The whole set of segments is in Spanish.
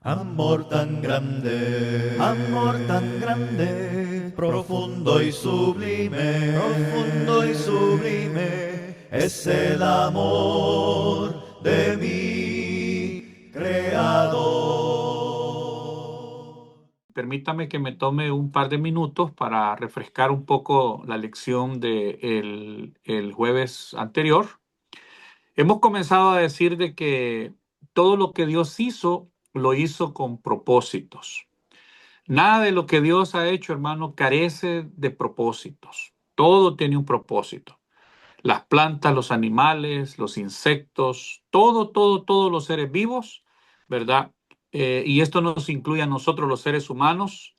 amor tan grande, profundo y sublime, es el amor de mi Creador. Permítame que me tome un par de minutos para refrescar un poco la lección del el jueves anterior. Hemos comenzado a decir de que todo lo que Dios hizo, lo hizo con propósitos. Nada de lo que Dios ha hecho, hermano, carece de propósitos. Todo tiene un propósito. Las plantas, los animales, los insectos, todos los seres vivos, ¿verdad? Y esto nos incluye a nosotros, los seres humanos.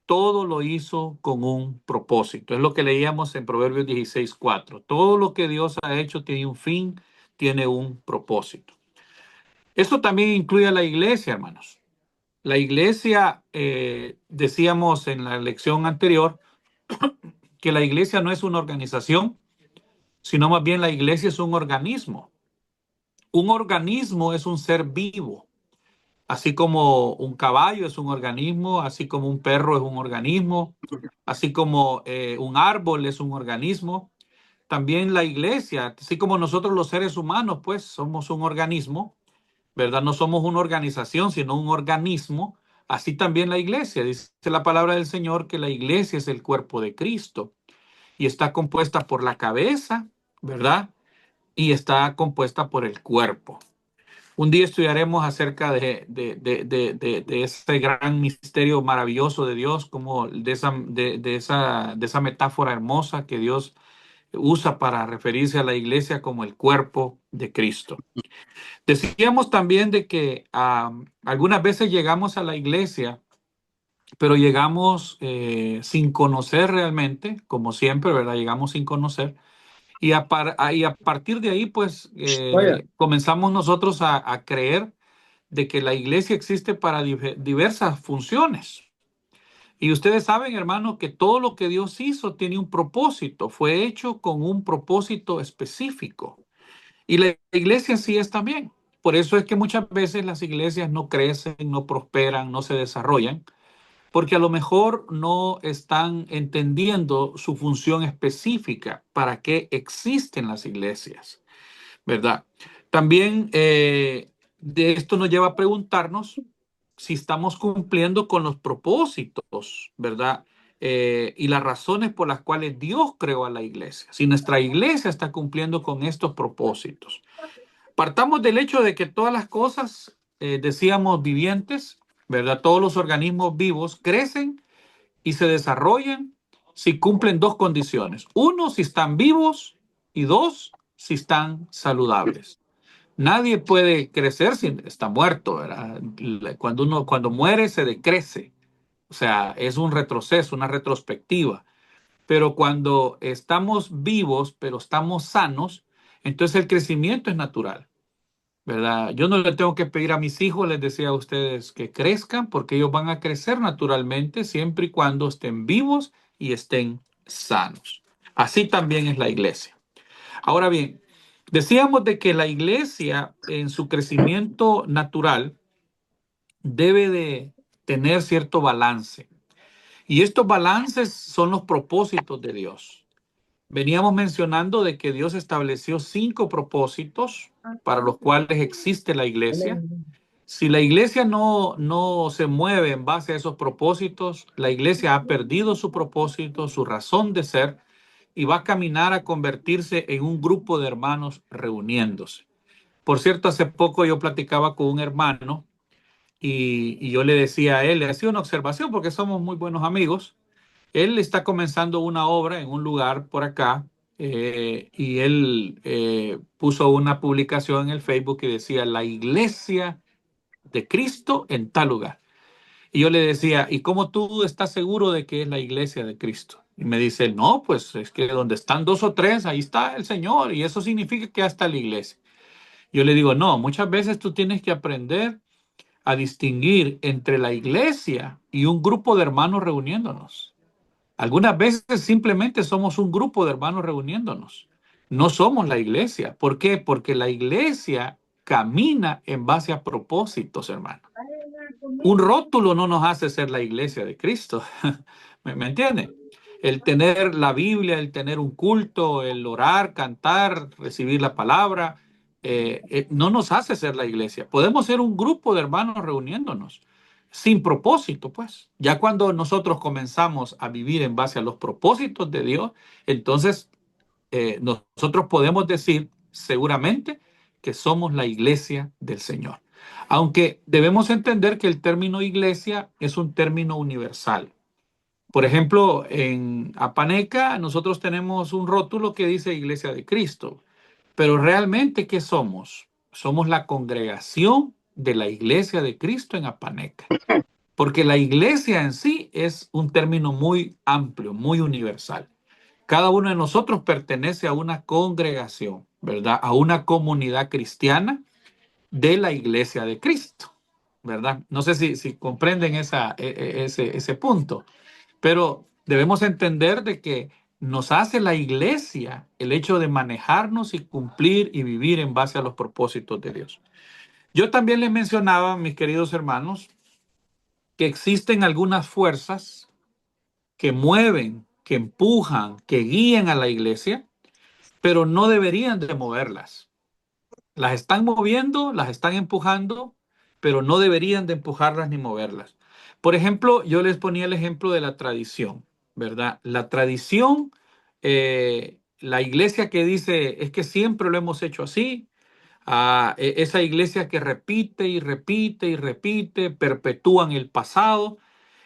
Todo lo hizo con un propósito. Es lo que leíamos en Proverbios 16:4. Todo lo que Dios ha hecho tiene un fin, tiene un propósito. Esto también incluye a la iglesia, hermanos. La iglesia, decíamos en la lección anterior, que la iglesia no es una organización, sino más bien la iglesia es un organismo. Un organismo es un ser vivo, así como un caballo es un organismo, así como un perro es un organismo, así como un árbol es un organismo. También la iglesia, así como nosotros los seres humanos, pues somos un organismo, ¿verdad? No somos una organización, sino un organismo. Así también la iglesia. Dice la palabra del Señor que la iglesia es el cuerpo de Cristo y está compuesta por la cabeza, ¿verdad? Y está compuesta por el cuerpo. Un día estudiaremos acerca de ese gran misterio maravilloso de Dios, como de esa metáfora hermosa que Dios usa para referirse a la iglesia como el cuerpo de Cristo. Decíamos también de que algunas veces llegamos a la iglesia, pero llegamos sin conocer realmente, como siempre, ¿verdad? Llegamos sin conocer. Y a partir de ahí, pues, Oiga, comenzamos nosotros a creer de que la iglesia existe para diversas funciones. Y ustedes saben, hermanos, que todo lo que Dios hizo tiene un propósito, fue hecho con un propósito específico. Y la iglesia sí es también. Por eso es que muchas veces las iglesias no crecen, no prosperan, no se desarrollan, porque a lo mejor no están entendiendo su función específica, para qué existen las iglesias, ¿verdad? También de esto nos lleva a preguntarnos si estamos cumpliendo con los propósitos, ¿verdad? Y las razones por las cuales Dios creó a la iglesia. Si nuestra iglesia está cumpliendo con estos propósitos. Partamos del hecho de que todas las cosas, decíamos, vivientes, ¿verdad? Todos los organismos vivos crecen y se desarrollan si cumplen dos condiciones. Uno, si están vivos, y dos, si están saludables. Nadie puede crecer si está muerto, ¿verdad? Cuando muere se decrece. O sea, es un retroceso, una retrospectiva. Pero cuando estamos vivos, pero estamos sanos, entonces el crecimiento es natural, ¿verdad? Yo no le tengo que pedir a mis hijos, les decía a ustedes, que crezcan, porque ellos van a crecer naturalmente siempre y cuando estén vivos y estén sanos. Así también es la iglesia. Ahora bien, decíamos de que la iglesia en su crecimiento natural debe de tener cierto balance. Y estos balances son los propósitos de Dios. Veníamos mencionando de que Dios estableció 5 propósitos para los cuales existe la iglesia. Si la iglesia no se mueve en base a esos propósitos, la iglesia ha perdido su propósito, su razón de ser, y va a caminar a convertirse en un grupo de hermanos reuniéndose. Por cierto, hace poco yo platicaba con un hermano y yo le decía a él, le hacía una observación porque somos muy buenos amigos. Él está comenzando una obra en un lugar por acá, y él puso una publicación en el Facebook que decía la iglesia de Cristo en tal lugar. Y yo le decía, ¿y cómo tú estás seguro de que es la iglesia de Cristo? Y me dice, no, pues es que donde están 2 o 3, ahí está el Señor, y eso significa que ya está la iglesia. Yo le digo, no, muchas veces tú tienes que aprender a distinguir entre la iglesia y un grupo de hermanos reuniéndonos. Algunas veces simplemente somos un grupo de hermanos reuniéndonos. No somos la iglesia. ¿Por qué? Porque la iglesia camina en base a propósitos, hermano. Un rótulo no nos hace ser la iglesia de Cristo. ¿Me entiende? El tener la Biblia, el tener un culto, el orar, cantar, recibir la palabra, no nos hace ser la iglesia. Podemos ser un grupo de hermanos reuniéndonos sin propósito, pues. Ya cuando nosotros comenzamos a vivir en base a los propósitos de Dios, entonces nosotros podemos decir seguramente que somos la iglesia del Señor. Aunque debemos entender que el término iglesia es un término universal. Por ejemplo, en Apaneca nosotros tenemos un rótulo que dice Iglesia de Cristo, pero realmente, ¿qué somos? Somos la congregación de la Iglesia de Cristo en Apaneca, porque la iglesia en sí es un término muy amplio, muy universal. Cada uno de nosotros pertenece a una congregación, ¿verdad? A una comunidad cristiana de la iglesia de Cristo, ¿verdad? No sé si comprenden ese punto, pero debemos entender de que nos hace la iglesia el hecho de manejarnos y cumplir y vivir en base a los propósitos de Dios. Yo también les mencionaba, mis queridos hermanos, que existen algunas fuerzas que mueven, que empujan, que guían a la iglesia, pero no deberían de moverlas. Las están moviendo, las están empujando, pero no deberían de empujarlas ni moverlas. Por ejemplo, yo les ponía el ejemplo de la tradición, ¿verdad? La tradición, la iglesia que dice, es que siempre lo hemos hecho así, esa iglesia que repite y repite y repite, perpetúan el pasado,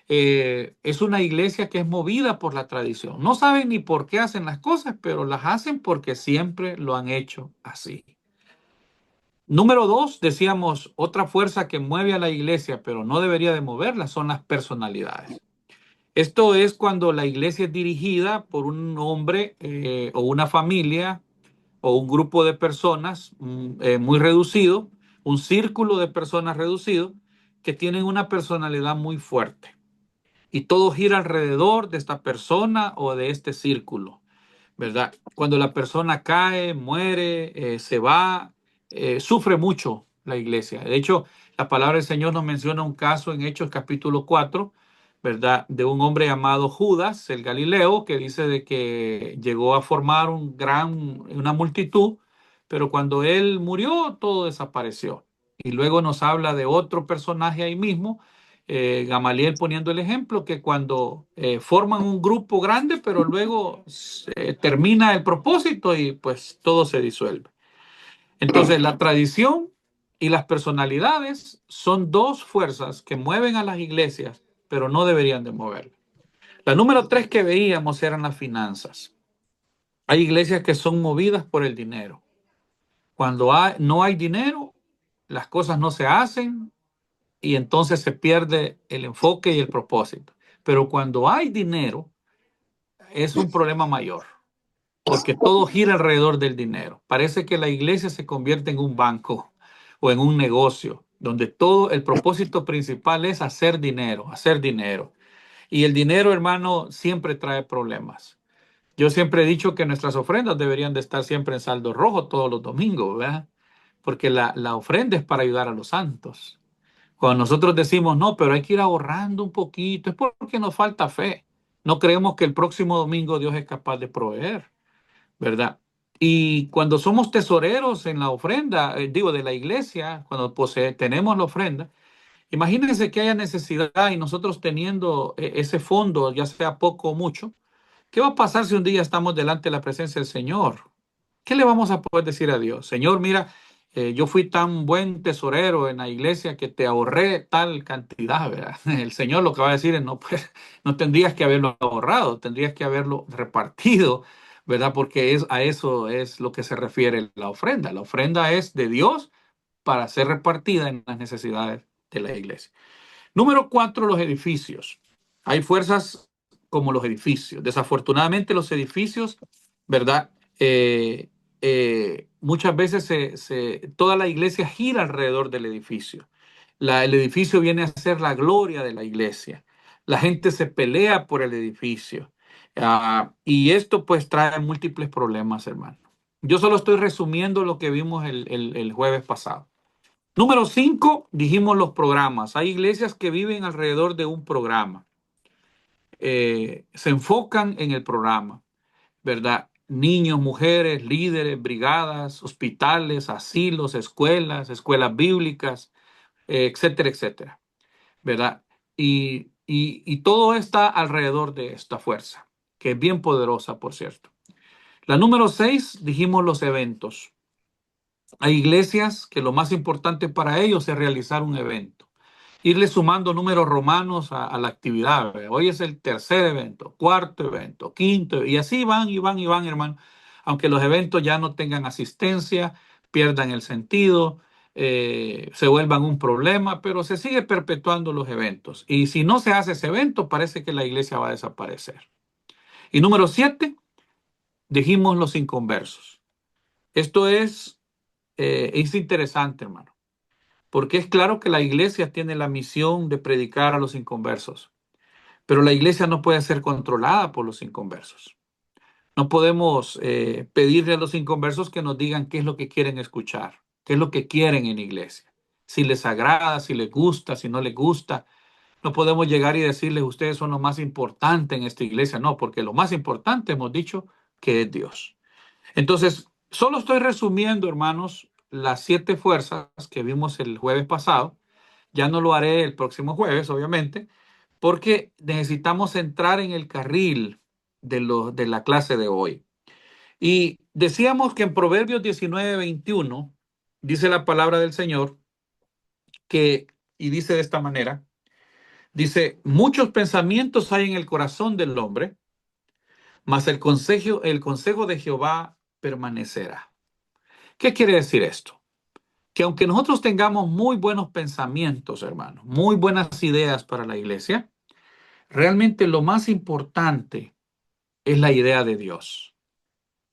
es una iglesia que es movida por la tradición. No saben ni por qué hacen las cosas, pero las hacen porque siempre lo han hecho así. Número dos, decíamos, otra fuerza que mueve a la iglesia, pero no debería de moverla, son las personalidades. Esto es cuando la iglesia es dirigida por un hombre o una familia o un grupo de personas muy reducido, un círculo de personas reducido, que tienen una personalidad muy fuerte. Y todo gira alrededor de esta persona o de este círculo, ¿verdad? Cuando la persona cae, muere, se va, sufre mucho la iglesia. De hecho, la palabra del Señor nos menciona un caso en Hechos capítulo 4, ¿verdad? De un hombre llamado Judas, el Galileo, que dice de que llegó a formar una multitud, pero cuando él murió, todo desapareció. Y luego nos habla de otro personaje ahí mismo, Gamaliel poniendo el ejemplo que cuando forman un grupo grande, pero luego termina el propósito y pues todo se disuelve. Entonces la tradición y las personalidades son dos fuerzas que mueven a las iglesias, pero no deberían de mover. La número tres que veíamos eran las finanzas. Hay iglesias que son movidas por el dinero. Cuando no hay dinero, las cosas no se hacen, y entonces se pierde el enfoque y el propósito. Pero cuando hay dinero, es un problema mayor, porque todo gira alrededor del dinero. Parece que la iglesia se convierte en un banco o en un negocio, donde todo el propósito principal es hacer dinero, hacer dinero. Y el dinero, hermano, siempre trae problemas. Yo siempre he dicho que nuestras ofrendas deberían de estar siempre en saldo rojo todos los domingos, ¿verdad? Porque la ofrenda es para ayudar a los santos. Cuando nosotros decimos, no, pero hay que ir ahorrando un poquito, es porque nos falta fe. No creemos que el próximo domingo Dios es capaz de proveer, ¿verdad? Y cuando somos tesoreros en la ofrenda, digo, de la iglesia, cuando tenemos la ofrenda, imagínense que haya necesidad y nosotros teniendo ese fondo, ya sea poco o mucho, ¿qué va a pasar si un día estamos delante de la presencia del Señor? ¿Qué le vamos a poder decir a Dios? Señor, mira, yo fui tan buen tesorero en la iglesia que te ahorré tal cantidad, ¿verdad? El Señor lo que va a decir es, no, pues, no tendrías que haberlo ahorrado, tendrías que haberlo repartido, ¿verdad? Porque a eso es lo que se refiere la ofrenda. La ofrenda es de Dios para ser repartida en las necesidades de la iglesia. Número cuatro, los edificios. Hay fuerzas como los edificios. Desafortunadamente los edificios, ¿verdad? Muchas veces toda la iglesia gira alrededor del edificio. El edificio viene a ser la gloria de la iglesia. La gente se pelea por el edificio. Y esto pues trae múltiples problemas, hermano. Yo solo estoy resumiendo lo que vimos el jueves pasado. Número 5, dijimos los programas. Hay iglesias que viven alrededor de un programa. Se enfocan en el programa, ¿verdad? Niños, mujeres, líderes, brigadas, hospitales, asilos, escuelas bíblicas, etcétera, etcétera, ¿verdad? Y todo está alrededor de esta fuerza, que es bien poderosa, por cierto. La número 6, dijimos los eventos. Hay iglesias que lo más importante para ellos es realizar un evento, irle sumando números romanos a la actividad. ¿Verdad? Hoy es el tercer evento, cuarto evento, quinto, y así van y van y van, hermano. Aunque los eventos ya no tengan asistencia, pierdan el sentido, se vuelvan un problema, pero se sigue perpetuando los eventos. Y si no se hace ese evento, parece que la iglesia va a desaparecer. Y número 7, dijimos los inconversos. Esto es interesante, hermano, porque es claro que la iglesia tiene la misión de predicar a los inconversos, pero la iglesia no puede ser controlada por los inconversos. No podemos pedirle a los inconversos que nos digan qué es lo que quieren escuchar, qué es lo que quieren en iglesia, si les agrada, si les gusta, si no les gusta. No podemos llegar y decirles ustedes son lo más importante en esta iglesia, no, porque lo más importante hemos dicho que es Dios. Entonces, solo estoy resumiendo, hermanos, las 7 fuerzas que vimos el jueves pasado. Ya no lo haré el próximo jueves, obviamente, porque necesitamos entrar en el carril de la clase de hoy. Y decíamos que en Proverbios 19:21 dice la palabra del Señor y dice de esta manera, dice, muchos pensamientos hay en el corazón del hombre, mas el consejo de Jehová permanecerá. ¿Qué quiere decir esto? Que aunque nosotros tengamos muy buenos pensamientos, hermanos, muy buenas ideas para la iglesia, realmente lo más importante es la idea de Dios.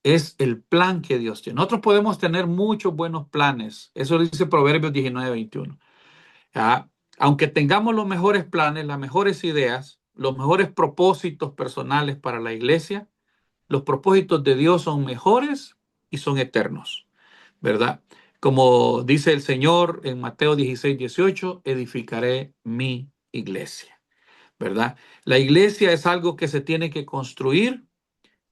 Es el plan que Dios tiene. Nosotros podemos tener muchos buenos planes. Eso lo dice Proverbios 19:21. ¿Ya? Aunque tengamos los mejores planes, las mejores ideas, los mejores propósitos personales para la iglesia, los propósitos de Dios son mejores y son eternos, ¿verdad? Como dice el Señor en Mateo 16:18, edificaré mi iglesia, ¿verdad? La iglesia es algo que se tiene que construir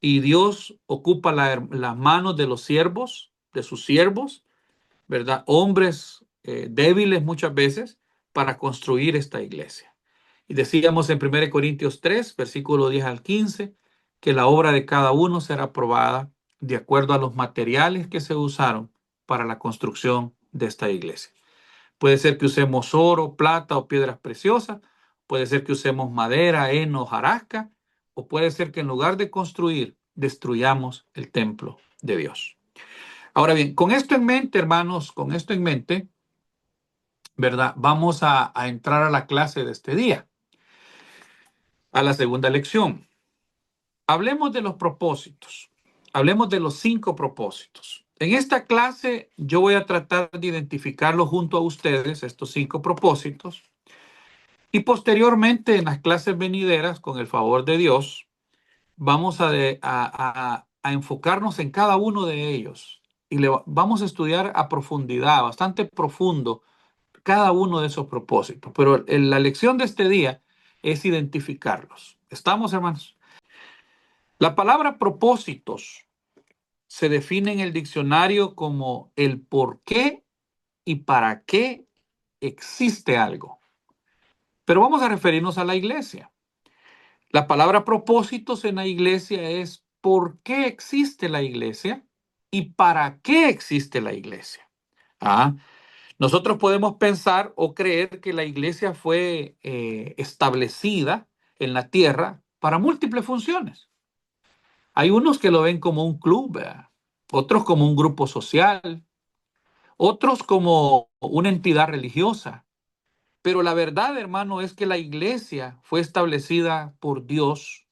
y Dios ocupa las manos de los siervos, de sus siervos, ¿verdad? Hombres débiles muchas veces para construir esta iglesia. Y decíamos en 1 Corintios 3, versículo 10 al 15, que la obra de cada uno será aprobada de acuerdo a los materiales que se usaron para la construcción de esta iglesia. Puede ser que usemos oro, plata o piedras preciosas, puede ser que usemos madera, heno, hojarasca, o puede ser que en lugar de construir, destruyamos el templo de Dios. Ahora bien, con esto en mente, hermanos, con esto en mente, ¿verdad? Vamos a entrar a la clase de este día, a la segunda lección. Hablemos de los propósitos. Hablemos de los 5 propósitos. En esta clase yo voy a tratar de identificarlos junto a ustedes, estos 5 propósitos, y posteriormente en las clases venideras, con el favor de Dios, vamos a enfocarnos en cada uno de ellos y vamos a estudiar a profundidad, bastante profundo, cada uno de esos propósitos. Pero la lección de este día es identificarlos. ¿Estamos, hermanos? La palabra propósitos se define en el diccionario como el por qué y para qué existe algo. Pero vamos a referirnos a la iglesia. La palabra propósitos en la iglesia es por qué existe la iglesia y para qué existe la iglesia. Ah, nosotros podemos pensar o creer que la iglesia fue establecida en la tierra para múltiples funciones. Hay unos que lo ven como un club, ¿verdad? Otros como un grupo social, otros como una entidad religiosa. Pero la verdad, hermano, es que la iglesia fue establecida por Dios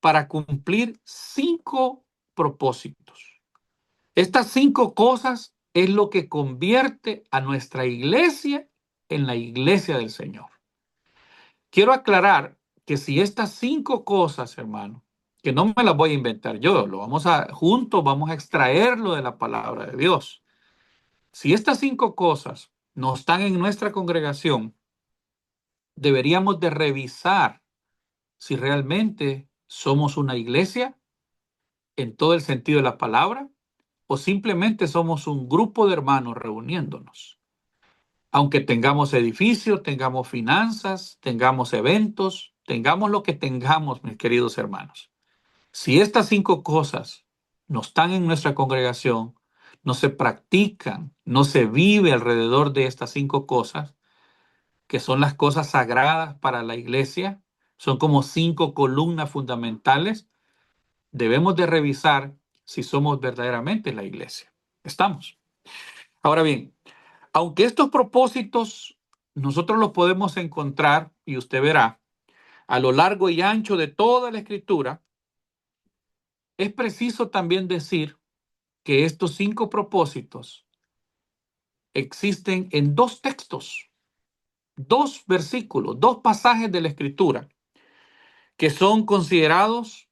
para cumplir 5 propósitos. Estas 5 cosas es lo que convierte a nuestra iglesia en la iglesia del Señor. Quiero aclarar que si estas 5 cosas, hermano, que no me las voy a inventar yo, juntos vamos a extraerlo de la palabra de Dios. Si estas 5 cosas no están en nuestra congregación, deberíamos de revisar si realmente somos una iglesia en todo el sentido de la palabra o simplemente somos un grupo de hermanos reuniéndonos. Aunque tengamos edificios, tengamos finanzas, tengamos eventos, tengamos lo que tengamos, mis queridos hermanos. Si estas 5 cosas no están en nuestra congregación, no se practican, no se vive alrededor de estas 5 cosas, que son las cosas sagradas para la iglesia, son como 5 columnas fundamentales, debemos de revisar si somos verdaderamente la iglesia. ¿Estamos? Ahora bien, aunque estos propósitos nosotros los podemos encontrar, y usted verá, a lo largo y ancho de toda la escritura, es preciso también decir que estos 5 propósitos existen en 2 textos, 2 versículos, 2 pasajes de la escritura, que son considerados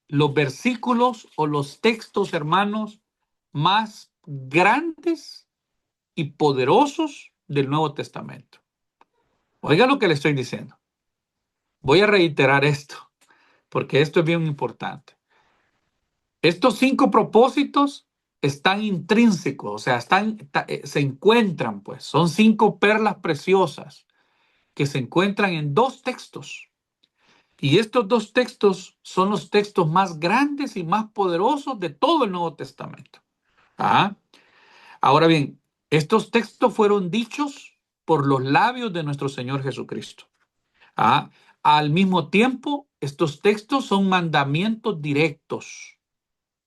los versículos o los textos, hermanos, más grandes y poderosos del Nuevo Testamento. Oiga lo que le estoy diciendo. Voy a reiterar esto, porque esto es bien importante. Estos 5 propósitos están intrínsecos, o sea, se encuentran, pues, son 5 perlas preciosas que se encuentran en 2 textos. Y estos 2 textos son los textos más grandes y más poderosos de todo el Nuevo Testamento. ¿Ah? Ahora bien, estos textos fueron dichos por los labios de nuestro Señor Jesucristo. ¿Ah? Al mismo tiempo, estos textos son mandamientos directos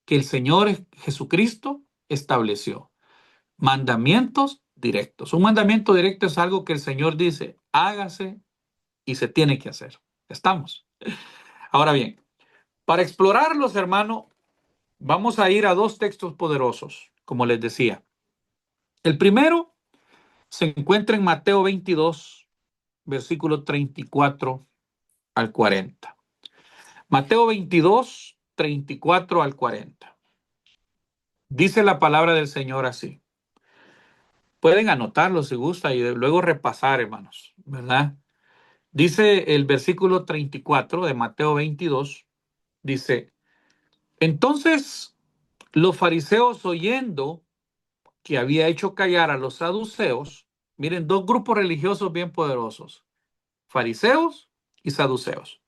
que el Señor Jesucristo estableció. Mandamientos directos. Un mandamiento directo es algo que el Señor dice, hágase y se tiene que hacer. ¿Estamos? Ahora bien, para explorarlos, hermano, vamos a ir a 2 textos poderosos, como les decía. El primero se encuentra en Mateo 22, versículo 34 al 40. Mateo 22, 34 al 40. Dice la palabra del Señor así. Pueden anotarlo si gusta y luego repasar, hermanos, ¿verdad? Dice el versículo 34 de Mateo 22, dice, entonces los fariseos oyendo que había hecho callar a los saduceos, miren, 2 grupos religiosos bien poderosos, fariseos y saduceos.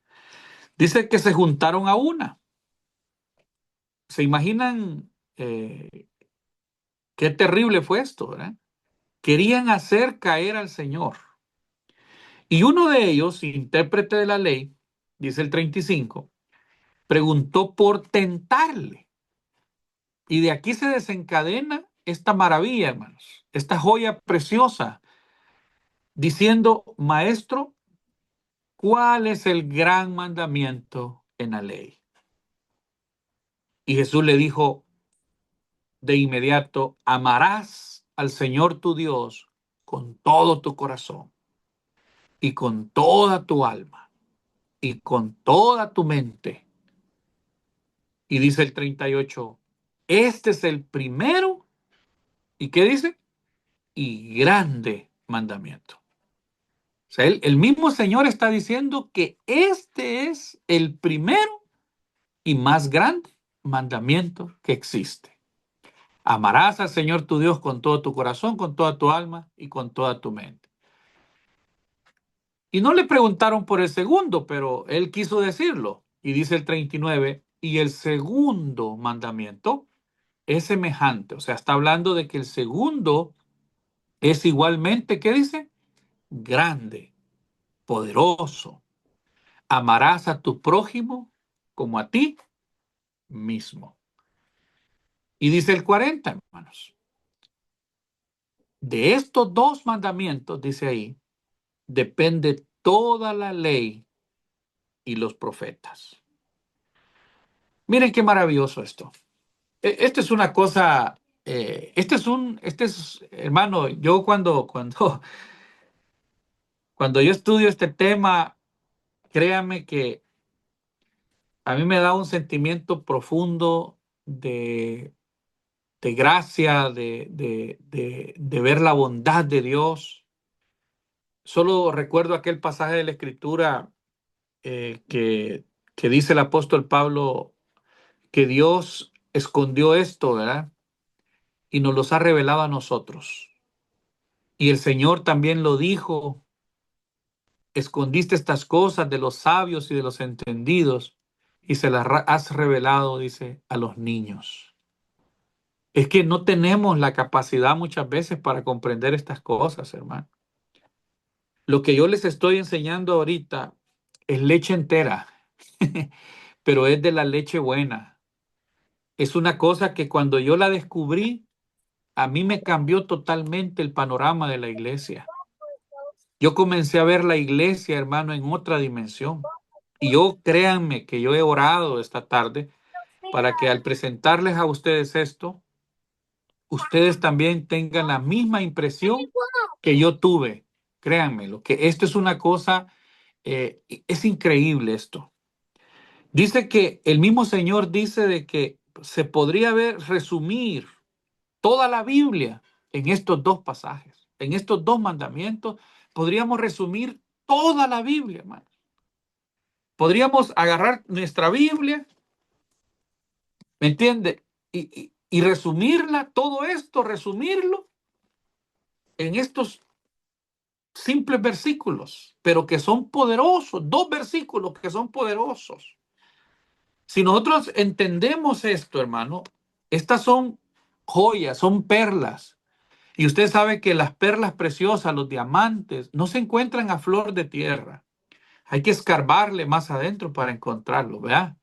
Dice que se juntaron a una. ¿Se imaginan qué terrible fue esto, ¿verdad? Querían hacer caer al Señor. Y uno de ellos, intérprete de la ley, dice el 35, preguntó por tentarle. Y de aquí se desencadena esta maravilla, hermanos, esta joya preciosa, diciendo, maestro, ¿cuál es el gran mandamiento en la ley? Y Jesús le dijo de inmediato, amarás al Señor tu Dios con todo tu corazón y con toda tu alma y con toda tu mente. Y dice el 38, este es el primero, ¿y qué dice? Y grande mandamiento. O sea, el mismo Señor está diciendo que este es el primero y más grande mandamiento que existe. Amarás al Señor tu Dios con todo tu corazón, con toda tu alma y con toda tu mente. Y no le preguntaron por el segundo, pero él quiso decirlo. Y dice el 39, y el segundo mandamiento es semejante. O sea, está hablando de que el segundo es igualmente, ¿qué dice? Grande, poderoso. Amarás a tu prójimo como a ti mismo. Y dice el 40, hermanos. De estos 2 mandamientos, dice ahí, depende toda la ley y los profetas. Miren qué maravilloso esto. Esto es una cosa, hermano, yo cuando yo estudio este tema, créame que a mí me da un sentimiento profundo de de gracia, de ver la bondad de Dios. Solo recuerdo aquel pasaje de la Escritura que dice el apóstol Pablo que Dios escondió esto, ¿verdad? Y nos los ha revelado a nosotros. Y el Señor también lo dijo: escondiste estas cosas de los sabios y de los entendidos y se las has revelado, dice, a los niños. Es que no tenemos la capacidad muchas veces para comprender estas cosas, hermano. Lo que yo les estoy enseñando ahorita es leche entera, pero es de la leche buena. Es una cosa que cuando yo la descubrí, a mí me cambió totalmente el panorama de la iglesia. Yo comencé a ver la iglesia, hermano, en otra dimensión. Y yo, créanme que yo he orado esta tarde para que al presentarles a ustedes esto, ustedes también tengan la misma impresión que yo tuve. Créanme, lo que esto es una cosa, es increíble esto. Dice que el mismo Señor dice de que se podría resumir toda la Biblia en estos dos pasajes, en estos dos mandamientos. Podríamos resumir toda la Biblia, hermano. Podríamos agarrar nuestra Biblia, ¿me entiende? Y resumirla, todo esto, resumirlo en estos simples versículos, pero que son poderosos, dos versículos que son poderosos. Si nosotros entendemos esto, hermano, estas son joyas, son perlas. Y usted sabe que las perlas preciosas, los diamantes, no se encuentran a flor de tierra. Hay que escarbarle más adentro para encontrarlo, ¿verdad?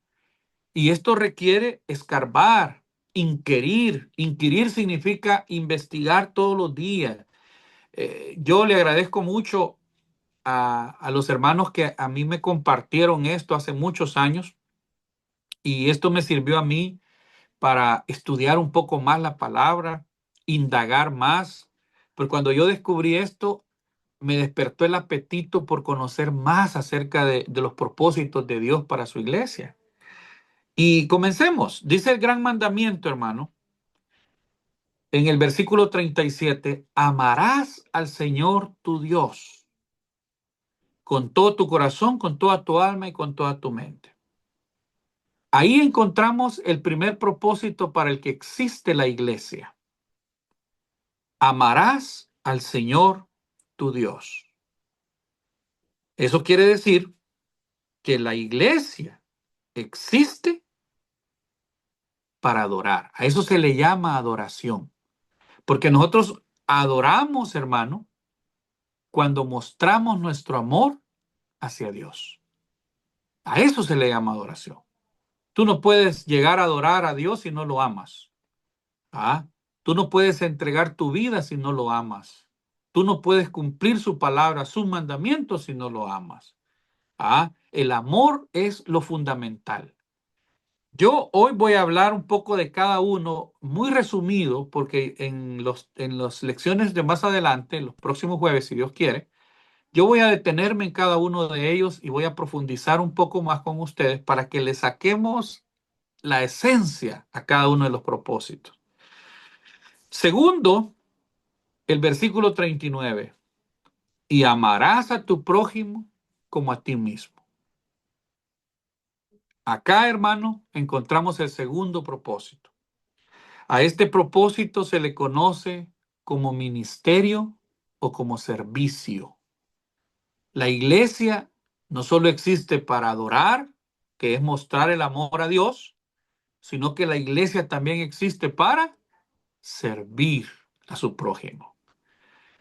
Y esto requiere escarbar, inquirir. Inquirir significa investigar todos los días. Yo le agradezco mucho a los hermanos que a mí me compartieron esto hace muchos años, y esto me sirvió a mí para estudiar un poco más la palabra, indagar más. Pero cuando yo descubrí esto, me despertó el apetito por conocer más acerca de los propósitos de Dios para su iglesia. Y comencemos. Dice el gran mandamiento, hermano, en el versículo 37: amarás al Señor tu Dios con todo tu corazón, con toda tu alma y con toda tu mente. Ahí encontramos el primer propósito para el que existe la iglesia. Amarás al Señor tu Dios. Eso quiere decir que la iglesia existe para adorar. A eso se le llama adoración. Porque nosotros adoramos, hermano, cuando mostramos nuestro amor hacia Dios. A eso se le llama adoración. Tú no puedes llegar a adorar a Dios si no lo amas. ¿Ah? Tú no puedes entregar tu vida si no lo amas. Tú no puedes cumplir su palabra, sus mandamientos si no lo amas. ¿Ah? El amor es lo fundamental. Yo hoy voy a hablar un poco de cada uno, muy resumido, porque en las lecciones de más adelante, los próximos jueves, si Dios quiere, yo voy a detenerme en cada uno de ellos y voy a profundizar un poco más con ustedes para que le saquemos la esencia a cada uno de los propósitos. Segundo, el versículo 39: y amarás a tu prójimo como a ti mismo. Acá, hermano, encontramos el segundo propósito. A este propósito se le conoce como ministerio o como servicio. La iglesia no solo existe para adorar, que es mostrar el amor a Dios, sino que la iglesia también existe para servir a su prójimo.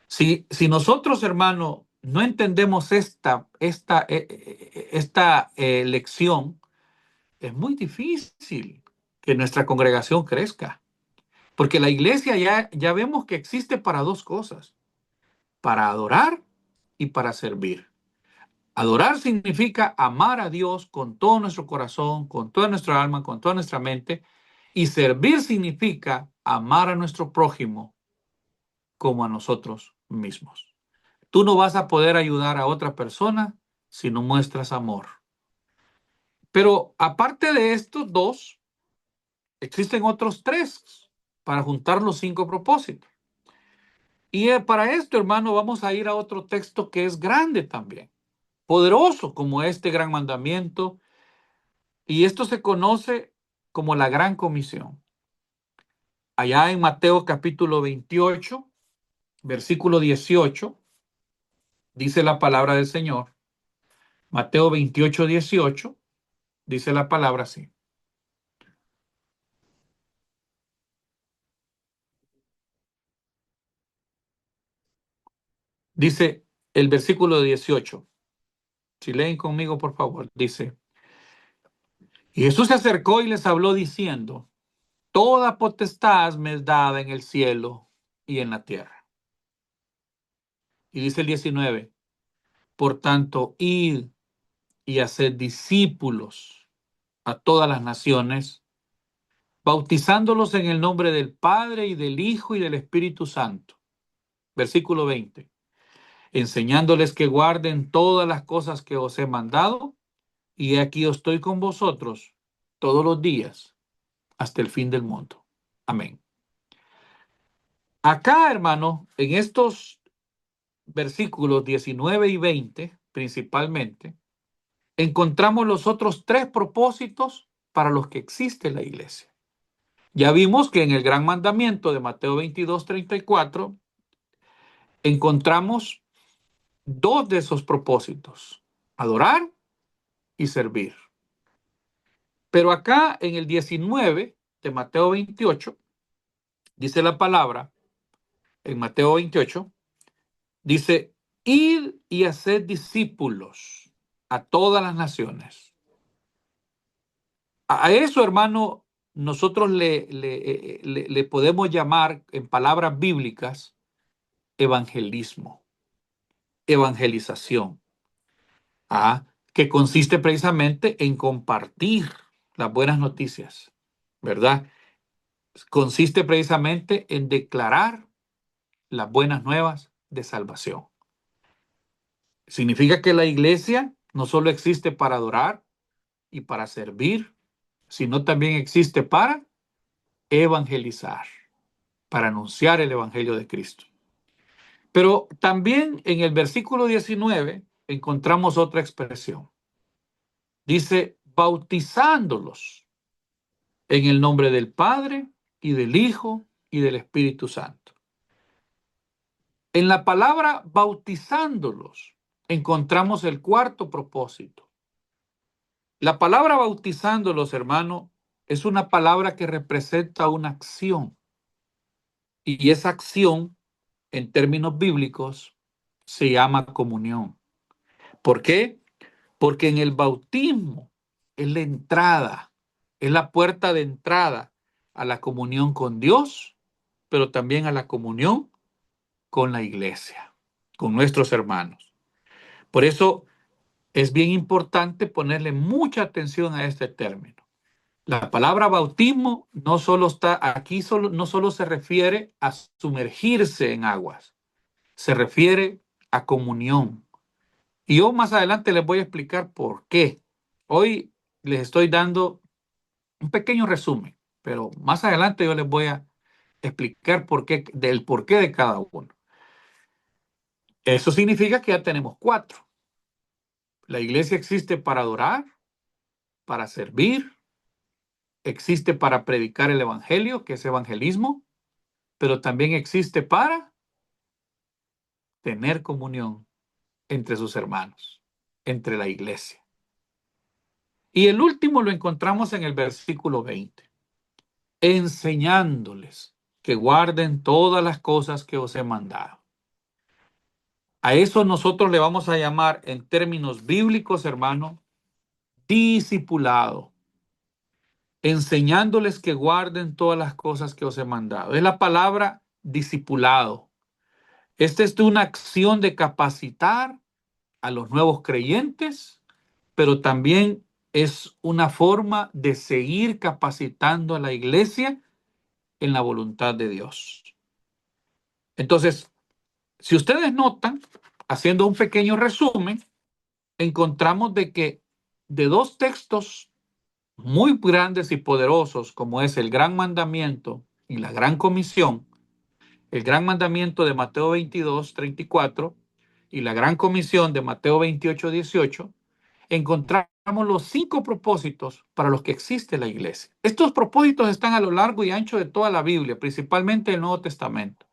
Si nosotros, hermano, no entendemos esta lección, es muy difícil que nuestra congregación crezca. Porque la iglesia ya vemos que existe para dos cosas: para adorar y para servir. Adorar significa amar a Dios con todo nuestro corazón, con toda nuestra alma, con toda nuestra mente. Y servir significa amar a nuestro prójimo como a nosotros mismos. Tú no vas a poder ayudar a otra persona si no muestras amor. Pero aparte de estos dos, existen otros tres. para juntar los 5 propósitos. Y para esto, hermano, vamos a ir a otro texto que es grande también, poderoso como este gran mandamiento, y esto se conoce como la Gran Comisión. Allá en Mateo capítulo 28, versículo 18, dice la palabra del Señor. Mateo 28, 18, dice la palabra así. Dice el versículo 18. Si leen conmigo, por favor, dice, y Jesús se acercó y les habló diciendo, toda potestad me es dada en el cielo y en la tierra. Y dice el 19, por tanto, id y haced discípulos a todas las naciones, bautizándolos en el nombre del Padre y del Hijo y del Espíritu Santo. Versículo 20, enseñándoles que guarden todas las cosas que os he mandado, y aquí estoy con vosotros todos los días hasta el fin del mundo. Amén. Acá, hermano, en estos versículos 19 y 20, principalmente, encontramos los otros 3 propósitos para los que existe la iglesia. Ya vimos que en el gran mandamiento de Mateo 22, 34, encontramos 2 de esos propósitos, adorar y servir. Pero acá en el 19 de Mateo 28, dice la palabra, en Mateo 28, dice, id y haced discípulos a todas las naciones. A eso, hermano, nosotros le podemos llamar en palabras bíblicas evangelismo, evangelización, que consiste precisamente en compartir las buenas noticias, ¿verdad? Consiste precisamente en declarar las buenas nuevas de salvación. Significa que la iglesia no solo existe para adorar y para servir, sino también existe para evangelizar, para anunciar el evangelio de Cristo. Pero también en el versículo 19 encontramos otra expresión. Dice, bautizándolos en el nombre del Padre y del Hijo y del Espíritu Santo. En la palabra bautizándolos encontramos el cuarto propósito. La palabra bautizándolos, hermano, es una palabra que representa una acción. Y esa acción, en términos bíblicos, se llama comunión. ¿Por qué? Porque en el bautismo es la entrada, es la puerta de entrada a la comunión con Dios, pero también a la comunión con la iglesia, con nuestros hermanos. Por eso es bien importante ponerle mucha atención a este término. La palabra bautismo no solo está aquí, no solo se refiere a sumergirse en aguas, se refiere a comunión. Y yo más adelante les voy a explicar por qué. Hoy les estoy dando un pequeño resumen, pero más adelante yo les voy a explicar del porqué de cada uno. Eso significa que ya tenemos 4. La iglesia existe para adorar, para servir, existe para predicar el evangelio, que es evangelismo, pero también existe para tener comunión entre sus hermanos, entre la iglesia. Y el último lo encontramos en el versículo 20, enseñándoles que guarden todas las cosas que os he mandado. A eso nosotros le vamos a llamar en términos bíblicos, hermano, discipulado, enseñándoles que guarden todas las cosas que os he mandado. Es la palabra discipulado. Esta es una acción de capacitar a los nuevos creyentes, pero también es una forma de seguir capacitando a la iglesia en la voluntad de Dios. Entonces, si ustedes notan, haciendo un pequeño resumen, encontramos de que de 2 textos muy grandes y poderosos, como es el gran mandamiento y la gran comisión, el gran mandamiento de Mateo 22:34 y la gran comisión de Mateo 28:18, encontramos los 5 propósitos para los que existe la iglesia. Estos propósitos están a lo largo y ancho de toda la Biblia, principalmente el Nuevo Testamento.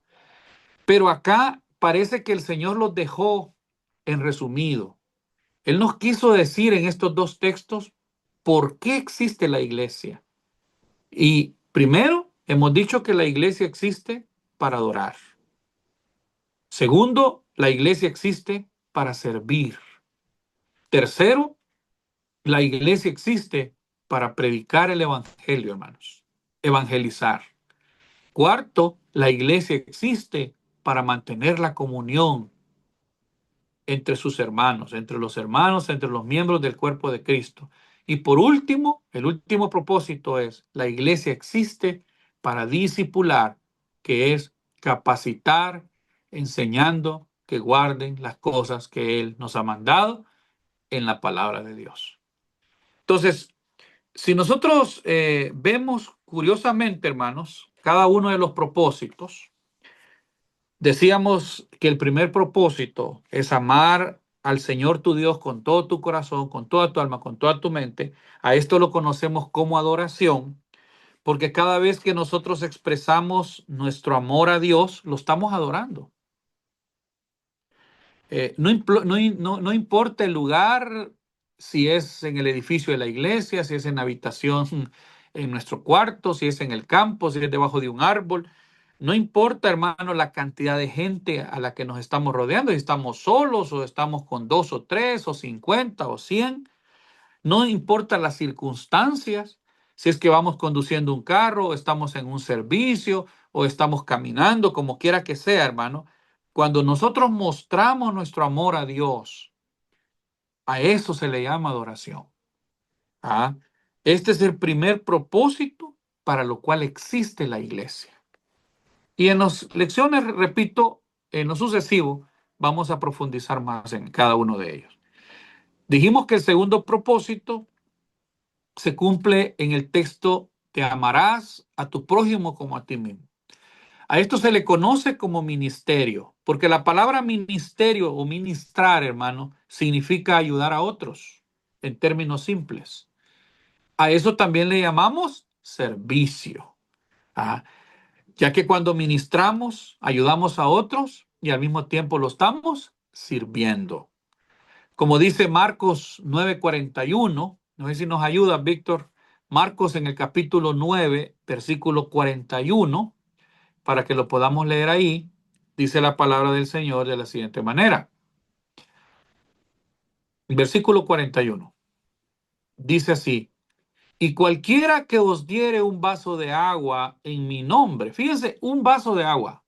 Pero acá parece que el Señor los dejó en resumido. Él nos quiso decir en estos 2 textos por qué existe la iglesia. Y primero, hemos dicho que la iglesia existe para adorar. Segundo, la iglesia existe para servir. Tercero, la iglesia existe para predicar el evangelio, hermanos. Evangelizar. Cuarto, la iglesia existe para mantener la comunión entre sus hermanos, entre los miembros del cuerpo de Cristo. Y por último, el último propósito es, la iglesia existe para discipular, que es capacitar, enseñando que guarden las cosas que Él nos ha mandado en la palabra de Dios. Entonces, si nosotros vemos curiosamente, hermanos, cada uno de los propósitos, decíamos que el primer propósito es amar al Señor tu Dios con todo tu corazón, con toda tu alma, con toda tu mente. A esto lo conocemos como adoración, porque cada vez que nosotros expresamos nuestro amor a Dios, lo estamos adorando. No importa el lugar, si es en el edificio de la iglesia, si es en la habitación, en nuestro cuarto, si es en el campo, si es debajo de un árbol. No importa, hermano, la cantidad de gente a la que nos estamos rodeando, si estamos solos o estamos con 2 o 3 o 50 o 100. No importa las circunstancias, si es que vamos conduciendo un carro, o estamos en un servicio, o estamos caminando, como quiera que sea, hermano. Cuando nosotros mostramos nuestro amor a Dios, a eso se le llama adoración. ¿Ah? Este es el primer propósito para lo cual existe la iglesia. Y en las lecciones, repito, en lo sucesivo, vamos a profundizar más en cada uno de ellos. Dijimos que el segundo propósito se cumple en el texto: te amarás a tu prójimo como a ti mismo. A esto se le conoce como ministerio, porque la palabra ministerio o ministrar, hermano, significa ayudar a otros, en términos simples. A eso también le llamamos servicio. ¿Ah? Ya que cuando ministramos, ayudamos a otros y al mismo tiempo lo estamos sirviendo. Como dice Marcos 9:41, no sé si nos ayuda, Víctor. Marcos en el capítulo 9, versículo 41, para que lo podamos leer ahí, dice la palabra del Señor de la siguiente manera. Versículo 41. Dice así: y cualquiera que os diere un vaso de agua en mi nombre, fíjense, un vaso de agua,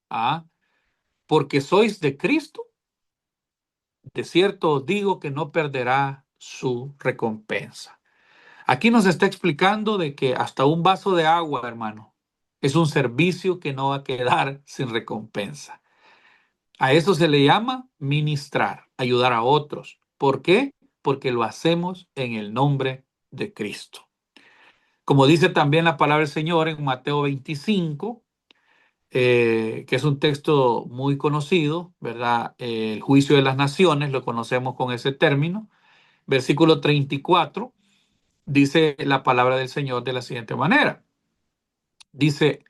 ¿ah? Porque sois de Cristo, de cierto os digo que no perderá su recompensa. Aquí nos está explicando de que hasta un vaso de agua, hermano, es un servicio que no va a quedar sin recompensa. A eso se le llama ministrar, ayudar a otros. ¿Por qué? Porque lo hacemos en el nombre de Cristo. Como dice también la palabra del Señor en Mateo 25, que es un texto muy conocido, ¿verdad? El juicio de las naciones, lo conocemos con ese término. Versículo 34, dice la palabra del Señor de la siguiente manera. Dice: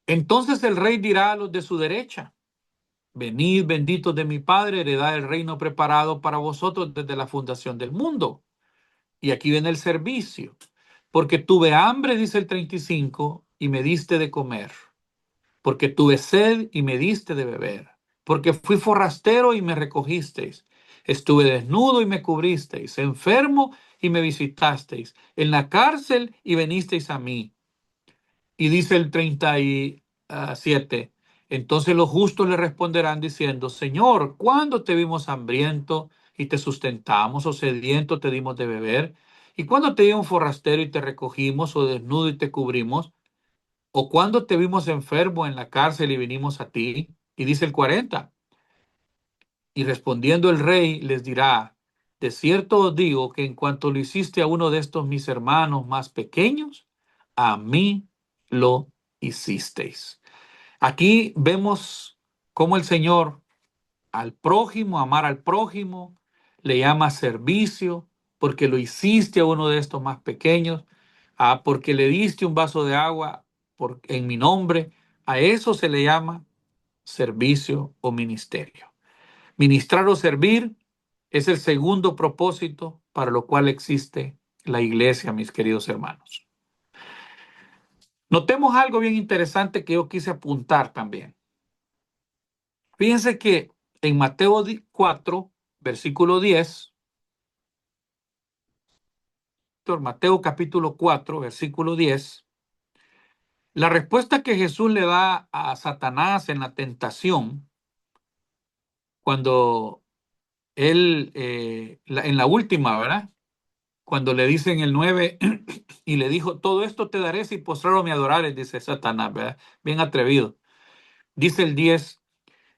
entonces el rey dirá a los de su derecha: venid, benditos de mi Padre, heredad el reino preparado para vosotros desde la fundación del mundo. Y aquí viene el servicio. Porque tuve hambre, dice el 35, y me diste de comer. Porque tuve sed y me diste de beber. Porque fui forastero y me recogisteis. Estuve desnudo y me cubristeis. Enfermo y me visitasteis. En la cárcel y venisteis a mí. Y dice el 37, entonces los justos le responderán diciendo: Señor, ¿cuándo te vimos hambriento y te sustentamos, o sediento te dimos de beber? ¿Y cuándo te vimos forastero y te recogimos, o desnudo y te cubrimos? ¿O cuándo te vimos enfermo en la cárcel y vinimos a ti? Y dice el 40, y respondiendo el rey les dirá: de cierto os digo que en cuanto lo hiciste a uno de estos mis hermanos más pequeños, a mí lo hicisteis. Aquí vemos cómo el Señor al prójimo, amar al prójimo, le llama servicio, porque lo hiciste a uno de estos más pequeños, porque le diste un vaso de agua en mi nombre. A eso se le llama servicio o ministerio. Ministrar o servir es el segundo propósito para lo cual existe la iglesia, mis queridos hermanos. Notemos algo bien interesante que yo quise apuntar también. Fíjense que en Mateo 4, versículo 10, Mateo capítulo 4, versículo 10, la respuesta que Jesús le da a Satanás en la tentación, cuando él, en la última, ¿verdad? Cuando le dicen el 9 y le dijo, todo esto te daré si postraro me adorares, dice Satanás, ¿verdad? Bien atrevido. Dice el 10,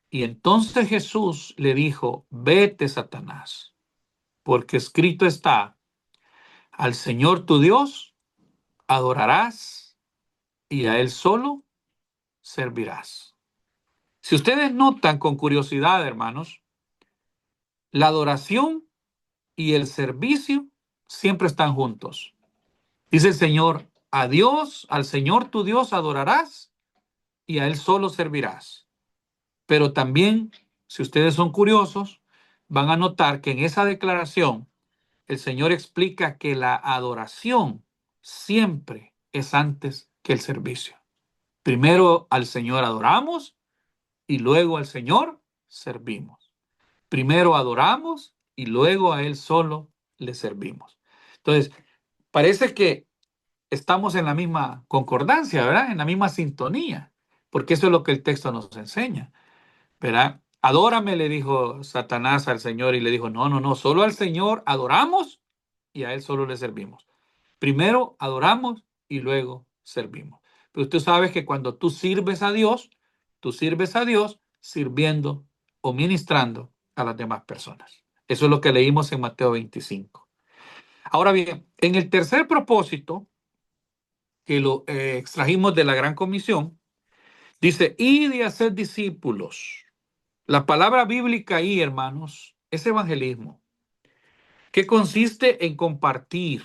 y entonces Jesús le dijo, vete, Satanás, porque escrito está, al Señor tu Dios adorarás y a Él solo servirás. Si ustedes notan con curiosidad, hermanos, la adoración y el servicio siempre están juntos. Dice el Señor, a Dios, al Señor tu Dios adorarás y a Él solo servirás. Pero también, si ustedes son curiosos, van a notar que en esa declaración el Señor explica que la adoración siempre es antes que el servicio. Primero al Señor adoramos y luego al Señor servimos. Primero adoramos y luego a Él solo le servimos. Entonces, parece que estamos en la misma concordancia, ¿verdad? En la misma sintonía, porque eso es lo que el texto nos enseña, ¿verdad? Adórame, le dijo Satanás al Señor y le dijo, no, no, no, solo al Señor adoramos y a Él solo le servimos. Primero adoramos y luego servimos. Pero tú sabes que cuando tú sirves a Dios sirviendo o ministrando a las demás personas. Eso es lo que leímos en Mateo 25. Ahora bien, en el tercer propósito, que lo extrajimos de la Gran Comisión, dice, id y hacer discípulos. La palabra bíblica ahí, hermanos, es evangelismo, que consiste en compartir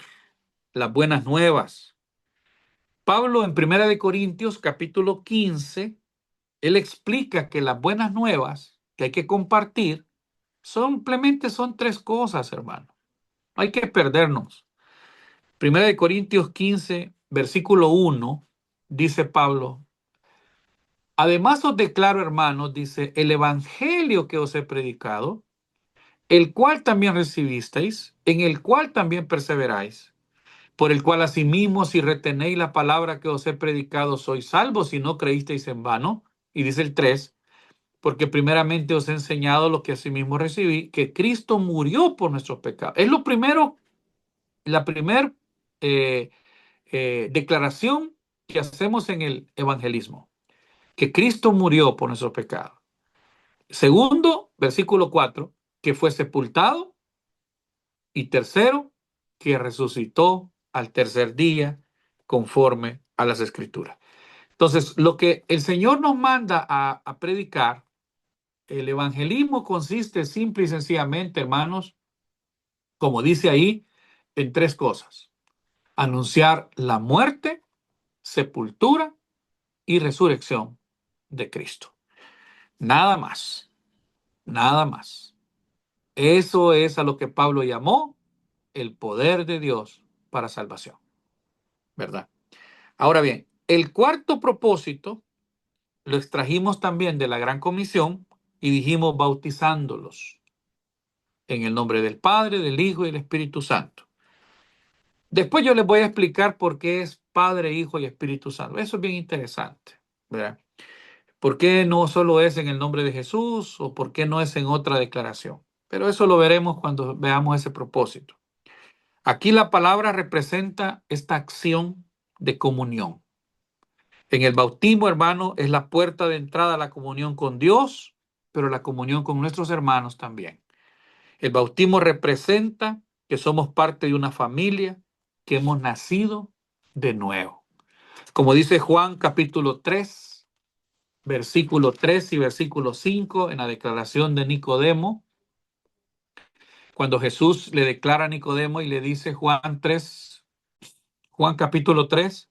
las buenas nuevas. Pablo en Primera de Corintios capítulo 15, él explica que las buenas nuevas que hay que compartir simplemente son tres cosas, hermano. No hay que perdernos. Primera de Corintios 15, versículo 1, dice Pablo, además os declaro, hermanos, dice, el evangelio que os he predicado, el cual también recibisteis, en el cual también perseveráis, por el cual asimismo si retenéis la palabra que os he predicado, sois salvos si no creísteis en vano. Y dice el 3, porque primeramente os he enseñado lo que asimismo recibí, que Cristo murió por nuestros pecados. Es lo primero, la primera declaración que hacemos en el evangelismo, que Cristo murió por nuestros pecados. Segundo, versículo 4, que fue sepultado. Y tercero, que resucitó al tercer día conforme a las escrituras. Entonces, lo que el Señor nos manda a predicar, el evangelismo consiste simple y sencillamente, hermanos, como dice ahí, en tres cosas. Anunciar la muerte, sepultura y resurrección de Cristo. Nada más, nada más. Eso es a lo que Pablo llamó el poder de Dios para salvación, ¿verdad? Ahora bien, el cuarto propósito lo extrajimos también de la Gran Comisión y dijimos bautizándolos en el nombre del Padre, del Hijo y del Espíritu Santo. Después yo les voy a explicar por qué es Padre, Hijo y Espíritu Santo. Eso es bien interesante, ¿verdad? ¿Por qué no solo es en el nombre de Jesús o por qué no es en otra declaración? Pero eso lo veremos cuando veamos ese propósito. Aquí la palabra representa esta acción de comunión. En el bautismo, hermano, es la puerta de entrada a la comunión con Dios, pero la comunión con nuestros hermanos también. El bautismo representa que somos parte de una familia, que hemos nacido de nuevo. Como dice Juan capítulo 3, versículo 3 y versículo 5, en la declaración de Nicodemo, cuando Jesús le declara a Nicodemo y le dice Juan 3, Juan capítulo 3,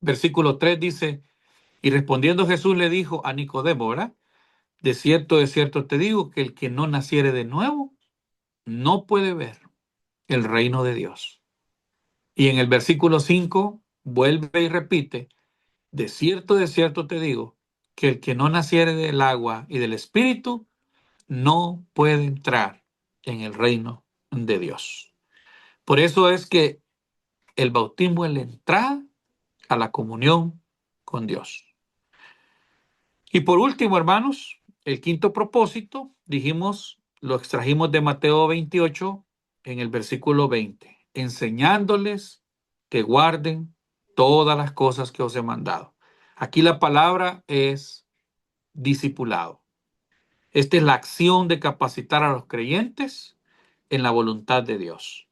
versículo 3 dice, y respondiendo Jesús le dijo a Nicodemo, ¿verdad? De cierto te digo que el que no naciere de nuevo no puede ver el reino de Dios. Y en el versículo 5 vuelve y repite, de cierto te digo, que el que no naciere del agua y del espíritu no puede entrar en el reino de Dios. Por eso es que el bautismo es la entrada a la comunión con Dios. Y por último, hermanos, el quinto propósito, dijimos, lo extrajimos de Mateo 28 en el versículo 20, enseñándoles que guarden todas las cosas que os he mandado. Aquí la palabra es discipulado. Esta es la acción de capacitar a los creyentes en la voluntad de Dios.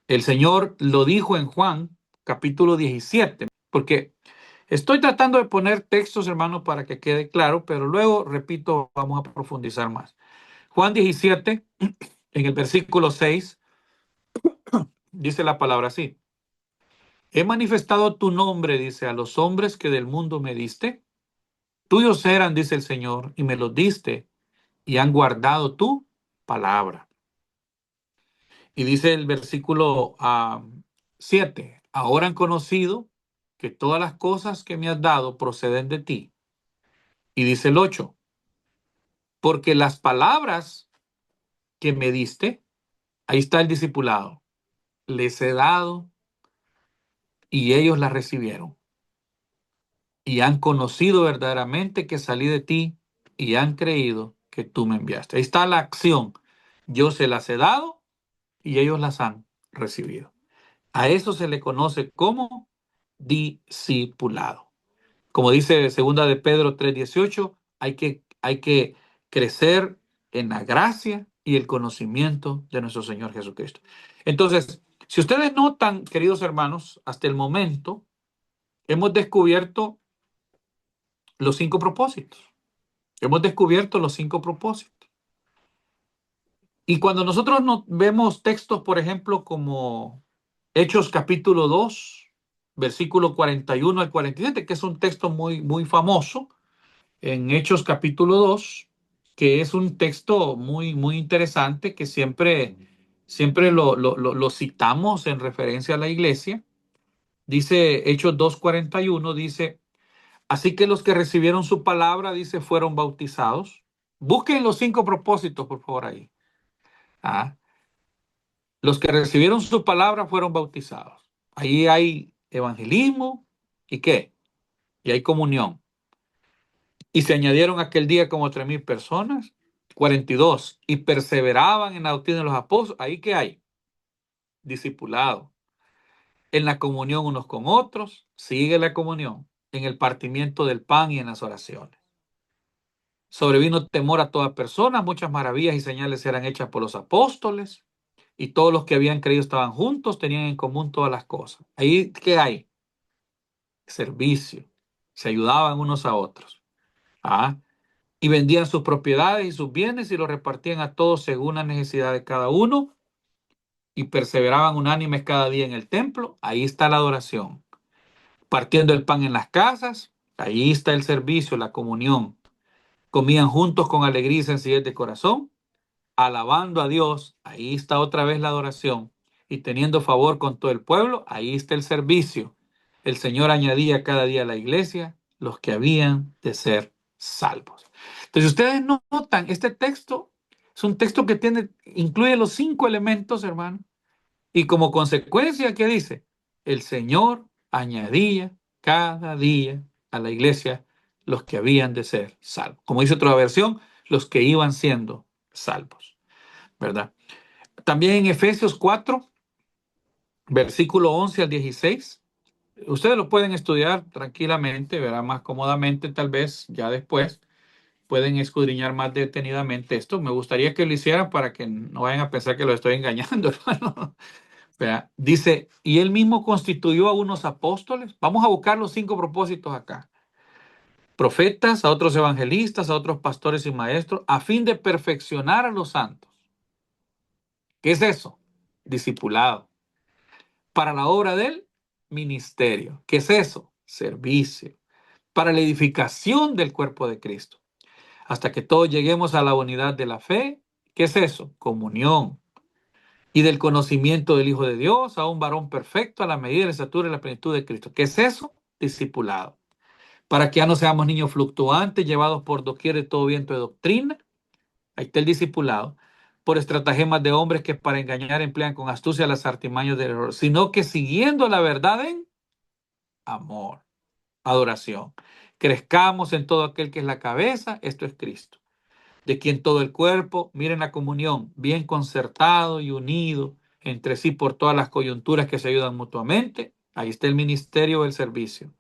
El Señor lo dijo en Juan capítulo 17, porque estoy tratando de poner textos, hermanos, para que quede claro, pero luego, repito, vamos a profundizar más. Juan 17, en el versículo 6, dice la palabra así. He manifestado tu nombre, dice, a los hombres que del mundo me diste. Tuyos eran, dice el Señor, y me los diste, y han guardado tu palabra. Y dice el versículo 7, ahora han conocido que todas las cosas que me has dado proceden de ti. Y dice el 8, porque las palabras que me diste, ahí está el discipulado, les he dado y ellos las recibieron. Y han conocido verdaderamente que salí de ti y han creído que tú me enviaste. Ahí está la acción. Yo se las he dado y ellos las han recibido. A eso se le conoce como discipulado. Como dice segunda de Pedro 3:18, hay que crecer en la gracia y el conocimiento de nuestro Señor Jesucristo. Entonces, si ustedes notan, queridos hermanos, hasta el momento hemos descubierto los 5 propósitos. Hemos descubierto los 5 propósitos. Y cuando nosotros vemos textos, por ejemplo, como Hechos capítulo 2, versículo 41 al 47, que es un texto muy, muy famoso, en Hechos capítulo 2, que es un texto muy, muy interesante que siempre lo citamos en referencia a la iglesia. Dice Hechos 2:41, dice, así que los que recibieron su palabra, dice, fueron bautizados. Busquen los 5 propósitos, por favor, ahí. Ah, los que recibieron su palabra fueron bautizados. Ahí hay evangelismo y ¿qué? Y hay comunión. Y se añadieron aquel día como 3,000 personas. 42. Y perseveraban en la doctrina de los apóstoles. Ahí que hay discipulado. En la comunión unos con otros. Sigue la comunión. En el partimiento del pan y en las oraciones. Sobrevino temor a toda persona. Muchas maravillas y señales eran hechas por los apóstoles. Y todos los que habían creído estaban juntos, tenían en común todas las cosas. Ahí que hay servicio. Se ayudaban unos a otros. ¿Ah? Y vendían sus propiedades y sus bienes y los repartían a todos según la necesidad de cada uno y perseveraban unánimes cada día en el templo. Ahí está la adoración. Partiendo el pan en las casas, ahí está el servicio, la comunión. Comían juntos con alegría y sencillez de corazón, alabando a Dios. Ahí está otra vez la adoración. Y teniendo favor con todo el pueblo, ahí está el servicio. El Señor añadía cada día a la iglesia los que habían de ser salvos. Entonces, ustedes notan, este texto es un texto que incluye los 5 elementos, hermano. Y como consecuencia, ¿qué dice? El Señor añadía cada día a la iglesia los que habían de ser salvos. Como dice otra versión, los que iban siendo salvos, ¿verdad? También en Efesios 4, versículo 11 al 16, ustedes lo pueden estudiar tranquilamente, verá más cómodamente, tal vez ya después pueden escudriñar más detenidamente esto. Me gustaría que lo hicieran para que no vayan a pensar que lo estoy engañando, hermano. Vea, dice, y él mismo constituyó a unos apóstoles. Vamos a buscar los 5 propósitos acá. Profetas, a otros evangelistas, a otros pastores y maestros, a fin de perfeccionar a los santos. ¿Qué es eso? Discipulado. Para la obra del ministerio. ¿Qué es eso? Servicio. Para la edificación del cuerpo de Cristo. Hasta que todos lleguemos a la unidad de la fe. ¿Qué es eso? Comunión. Y del conocimiento del Hijo de Dios, a un varón perfecto, a la medida de la estatura y la plenitud de Cristo. ¿Qué es eso? Discipulado. Para que ya no seamos niños fluctuantes, llevados por doquier de todo viento de doctrina. Ahí está el discipulado. Por estratagemas de hombres que para engañar emplean con astucia las artimañas del error, sino que siguiendo la verdad en amor, adoración. Crezcamos en todo aquel que es la cabeza, esto es Cristo, de quien todo el cuerpo, miren la comunión, bien concertado y unido entre sí por todas las coyunturas que se ayudan mutuamente. Ahí está el ministerio o el servicio.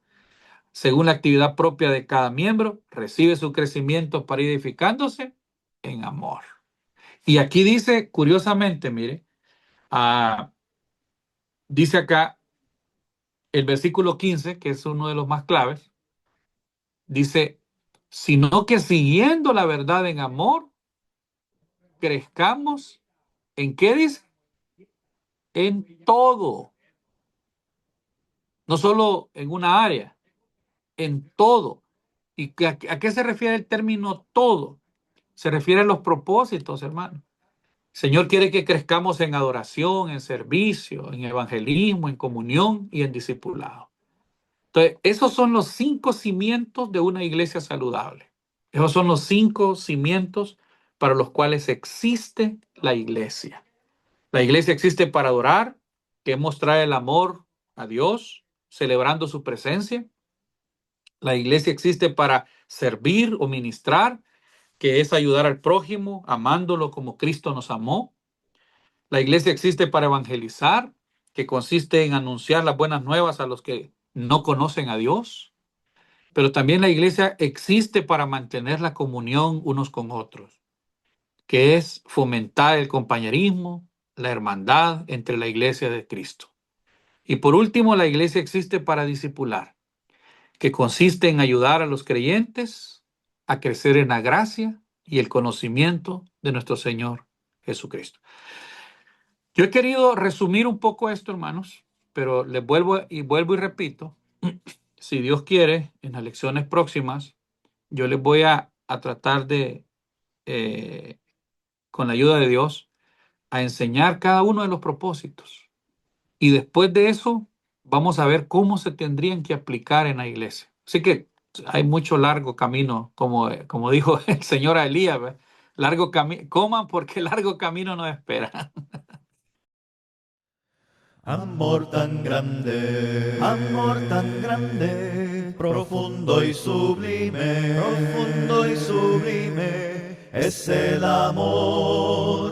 Según la actividad propia de cada miembro, recibe su crecimiento para ir edificándose en amor. Y aquí dice, curiosamente, mire, dice acá el versículo 15, que es uno de los más claves, dice, sino que siguiendo la verdad en amor, crezcamos, ¿en qué dice? En todo, no solo en una área, en todo. ¿Y a qué se refiere el término todo? Se refiere a los propósitos, hermano. El Señor quiere que crezcamos en adoración, en servicio, en evangelismo, en comunión y en discipulado. Entonces, esos son los 5 cimientos de una iglesia saludable. Esos son los 5 cimientos para los cuales existe la iglesia. La iglesia existe para adorar, que es mostrar el amor a Dios, celebrando su presencia. La iglesia existe para servir o ministrar, que es ayudar al prójimo, amándolo como Cristo nos amó. La iglesia existe para evangelizar, que consiste en anunciar las buenas nuevas a los que no conocen a Dios. Pero también la iglesia existe para mantener la comunión unos con otros, que es fomentar el compañerismo, la hermandad entre la iglesia de Cristo. Y por último, la iglesia existe para discipular, que consiste en ayudar a los creyentes a crecer en la gracia y el conocimiento de nuestro Señor Jesucristo. Yo he querido resumir un poco esto, hermanos, pero les vuelvo y repito, si Dios quiere, en las lecciones próximas, yo les voy a tratar de, con la ayuda de Dios, a enseñar cada uno de los propósitos. Y después de eso, vamos a ver cómo se tendrían que aplicar en la iglesia. Así que hay mucho largo camino, como dijo el Señor a Elías, ¿verdad? Largo camino, coman porque largo camino nos espera. amor tan grande, profundo y sublime, es el amor